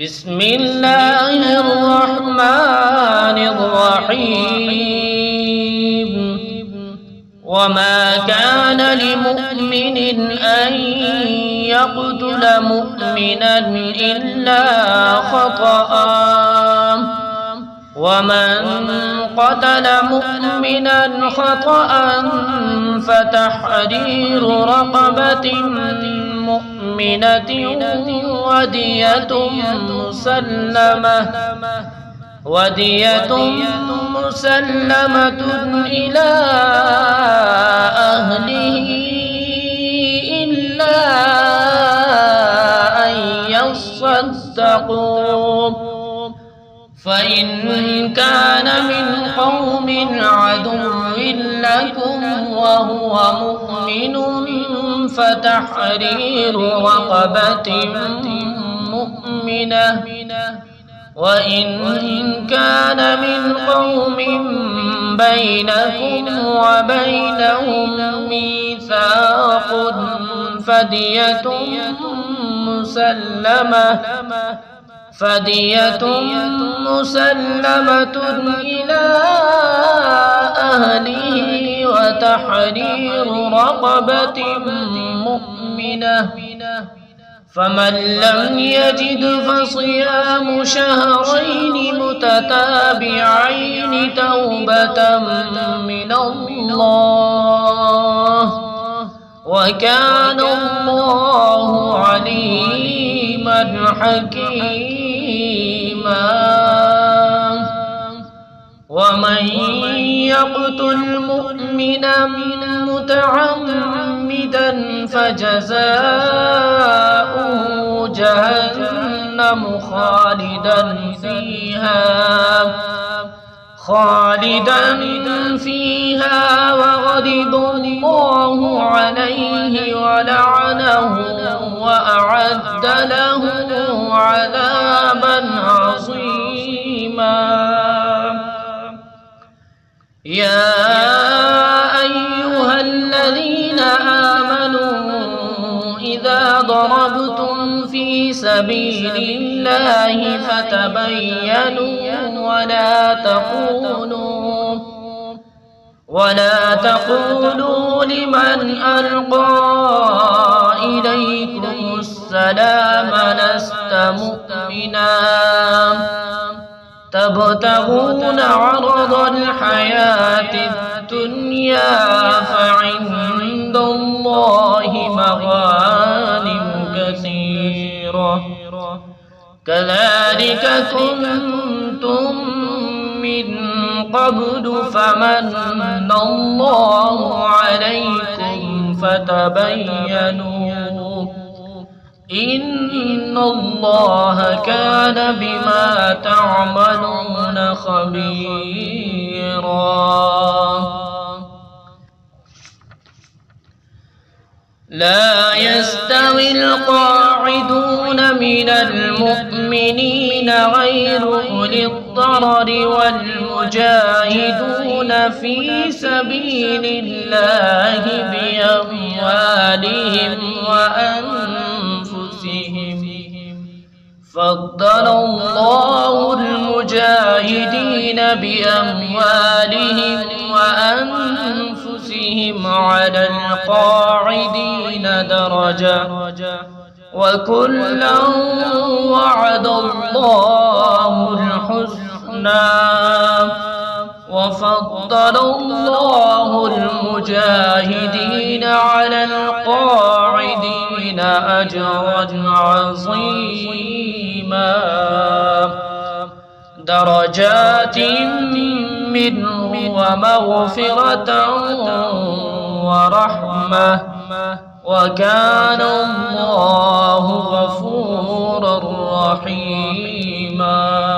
بسم الله الرحمن الرحيم وما كان لمؤمن أن يقتل مؤمنا إلا خطأ ومن قتل مؤمنا خطأ فتحرير رقبة مؤمنة ودية مسلمة إلى أهله إلا أن يصدقوا فإن كان من قوم عدو لكم وهو مؤمن فتحرير رقبة مؤمنة وإن كان من قوم بينكم وبينهم ميثاق فدية مسلمة إلى أهله وتحرير رقبة مؤمنة فمن لم يجد فصيام شهرين متتابعين توبة من الله وكان الله عليما حكيما ومن يقتل مؤمنا متعمدا فجزاؤه جهنم خالدا فيها وغضب الله عليه ولعنه وأعد له عذابا عظيما يا أيها الذين آمنوا إذا ضربتم في سبيل الله فتبينوا ولا تقولوا لمن ألقى إليكم السلام لست مؤمنا تبتغون عرض الحياة الدنيا فعند الله مغانم كثيرة كذلك كنتم من قبل فمن الله عليكم فتبينوا إن الله كان بما تعملون خبيرا لا يستوي القاعدون من المؤمنين غير أولي الضرر والمجاهدون في سبيل الله بأموالهم وأنفسهم فضل الله المجاهدين بأموالهم وأنفسهم على القاعدين درجة وكلا وعد الله الحسنى وفضل الله المجاهدين على القاعدين أجرا عظيما درجات منه ومغفرة ورحمة وكان الله غفورا رحيما